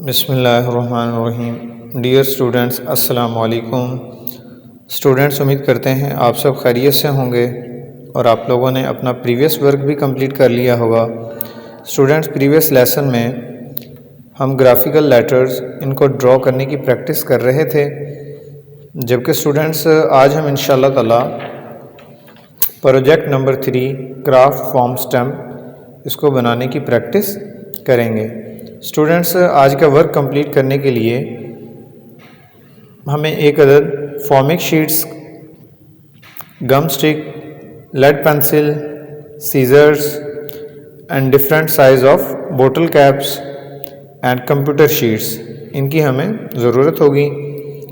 बिस्मिल्लाहिर्रहमानिर्रहीम। Dear students, अस्सलाम वालेकुम। स्टूडेंट्स, उम्मीद करते हैं आप सब खैरियत से होंगे और आप लोगों ने अपना प्रीवियस वर्क भी कंप्लीट कर लिया होगा। स्टूडेंट्स, प्रीवियस लेसन में हम ग्राफिकल लेटर्स इनको ड्रॉ करने की प्रैक्टिस कर रहे थे, जबकि स्टूडेंट्स आज हम इंशाअल्लाह ताला project number 3 craft form stamp इसको बनाने की प्रैक्टिस करेंगे। स्टूडेंट्स, आज का वर्क कंप्लीट करने के लिए हमें एक अदद formic sheets, gum stick, lead pencil, scissors and different size of बोतल कैप्स एंड कंप्यूटर शीट्स इनकी हमें ज़रूरत होगी।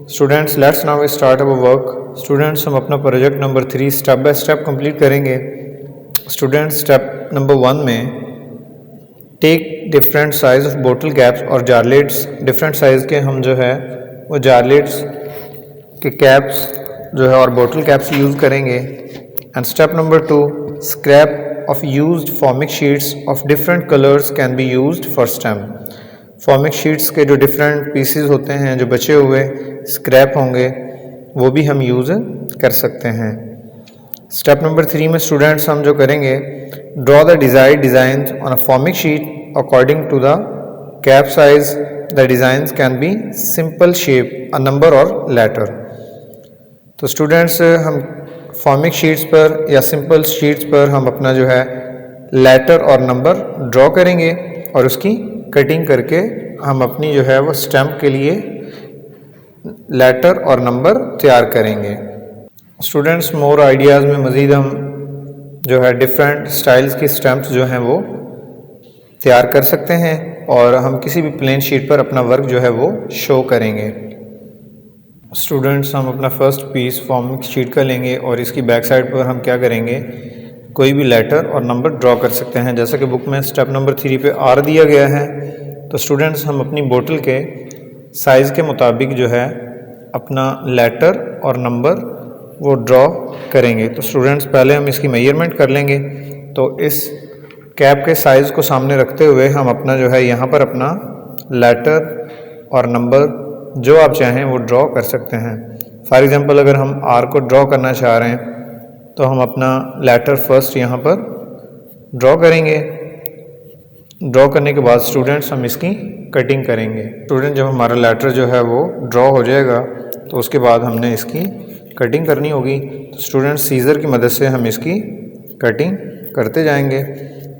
Students, let's now start our work. Students, हम अपना project number 3 step by step complete करेंगे। स्टूडेंट्स, स्टेप नंबर 1 में take different size of बोतल कैप्स और जारलेट्स, डिफरेंट साइज़ के हम जो है वो जारलेट्स के कैप्स जो है और बोतल कैप्स यूज़ करेंगे। And step number 2, scrap of used formic sheets of different colours can be used for stamp. Formic sheets के जो डिफरेंट पीसेस होते हैं, जो बचे हुए स्क्रैप होंगे, वो भी हम यूज़ कर सकते हैं। स्टेप नंबर 3 में स्टूडेंट्स हम जो करेंगे, draw the desired design on a formic sheet according to the cap size. The designs can be simple shape, a number or letter. तो स्टूडेंट्स, हम फॉर्मिक शीट्स पर या सिंपल शीट्स पर हम अपना जो है लेटर और नंबर ड्रॉ करेंगे और उसकी कटिंग करके हम अपनी जो है वो स्टैम्प के लिए लेटर और नंबर तैयार करेंगे। स्टूडेंट्स, मोर आइडियाज़ में मज़ीद हम जो है डिफरेंट स्टाइल्स की स्टैम्प्स जो हैं वो तैयार कर सकते हैं और हम किसी भी प्लेन शीट पर अपना वर्क जो है वो शो करेंगे। स्टूडेंट्स, हम अपना फर्स्ट पीस फॉर्मिक शीट का लेंगे और इसकी बैक साइड पर हम क्या करेंगे, कोई भी लेटर और नंबर ड्रॉ कर सकते हैं। जैसा कि बुक में स्टेप नंबर 3 पे आर दिया गया है, तो स्टूडेंट्स हम अपनी बोतल के साइज़ के मुताबिक जो है अपना लेटर और नंबर वो ड्रॉ करेंगे। तो स्टूडेंट्स, पहले हम इसकी मेजरमेंट कर लेंगे। तो इस कैप के साइज़ को सामने रखते हुए हम अपना जो है यहाँ पर अपना लेटर और नंबर जो आप चाहें वो ड्रॉ कर सकते हैं। फॉर एग्ज़ाम्पल, अगर हम आर को ड्रॉ करना चाह रहे हैं तो हम अपना लेटर फर्स्ट यहाँ पर ड्रॉ करेंगे। ड्रॉ करने के बाद स्टूडेंट्स हम इसकी कटिंग करेंगे। स्टूडेंट, जब हमारा लेटर जो है वो ड्रॉ हो जाएगा तो उसके बाद हमने इसकी कटिंग करनी होगी। तो स्टूडेंट, सीज़र की मदद से हम इसकी कटिंग करते जाएंगे।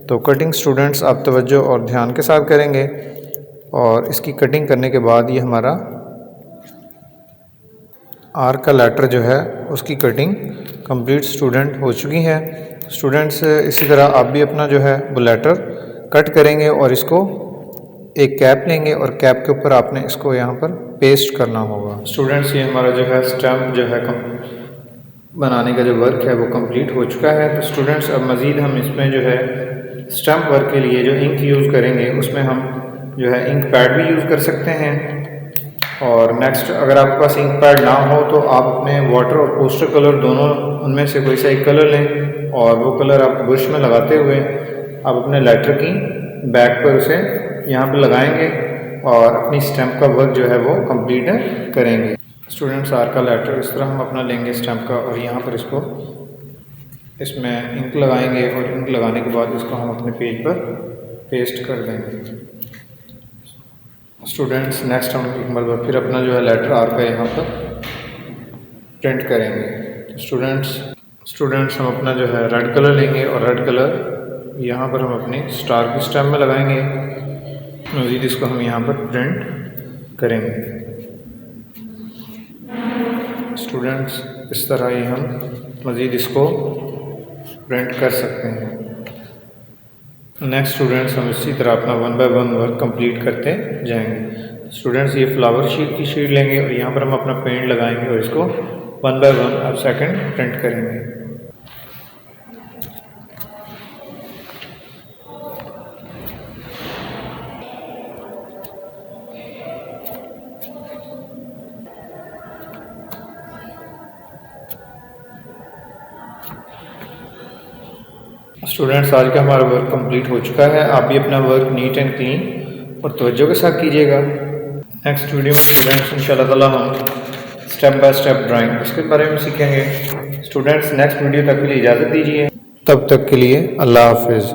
तो कटिंग स्टूडेंट्स आप तवज्जो और ध्यान के साथ करेंगे और इसकी कटिंग करने के बाद ये हमारा आर का लेटर जो है उसकी कटिंग कंप्लीट स्टूडेंट हो चुकी है। स्टूडेंट्स, इसी तरह आप भी अपना जो है वो लेटर कट करेंगे और इसको एक कैप लेंगे और कैप के ऊपर आपने इसको यहाँ पर पेस्ट करना होगा। स्टूडेंट्स, ये हमारा जो है स्टैम्प जो है बनाने का जो वर्क है वो कंप्लीट हो चुका है। तो स्टूडेंट्स, अब मज़ीद हम इसमें जो है स्टैम्प वर्क के लिए जो इंक यूज़ करेंगे उसमें हम जो है इंक पैड भी यूज़ कर सकते हैं। और नेक्स्ट, अगर आपके पास इंक पैड ना हो तो आप अपने वाटर और पोस्टर कलर दोनों उनमें से कोई सा एक कलर लें और वो कलर आप ब्रश में लगाते हुए आप अपने लेटर की बैक पर उसे यहाँ पर लगाएंगे और अपनी स्टैम्प का वर्क जो है वो कंप्लीट करेंगे। स्टूडेंट्स, आर का लेटर इस तरह हम अपना लेंगे स्टैम्प का और यहाँ पर इसको इसमें इंक लगाएंगे और इंक लगाने के बाद इसको हम अपने पेज पर पेस्ट कर देंगे। स्टूडेंट्स, नेक्स्ट हम एक मरतबा फिर अपना जो है लेटर आर का यहाँ पर प्रिंट करेंगे। स्टूडेंट्स हम अपना जो है रेड कलर लेंगे और रेड कलर यहाँ पर हम अपने स्टार की स्टैम्प में लगाएंगे। मज़ीद इसको हम यहाँ पर प्रिंट करेंगे। स्टूडेंट्स, इस तरह ही हम मज़ीद इसको प्रिंट कर सकते हैं। नेक्स्ट स्टूडेंट्स, हम इसी तरह अपना 1 बाय 1 वर्क कंप्लीट करते जाएंगे। स्टूडेंट्स, ये फ्लावर शीट की शीट लेंगे और यहाँ पर हम अपना पेंट लगाएंगे और इसको 1 बाय 1 अब सेकंड प्रिंट करेंगे। स्टूडेंट्स, आज का हमारा वर्क कंप्लीट हो चुका है। आप भी अपना वर्क नीट एंड क्लीन और तवज्जो के साथ कीजिएगा। नेक्स्ट वीडियो में स्टूडेंट्स इंशाल्लाह ताला हम स्टेप बाय स्टेप ड्राइंग इसके बारे में सीखेंगे। स्टूडेंट्स नेक्स्ट वीडियो तक के लिए इजाज़त दीजिए, तब तक के लिए अल्लाह हाफिज़।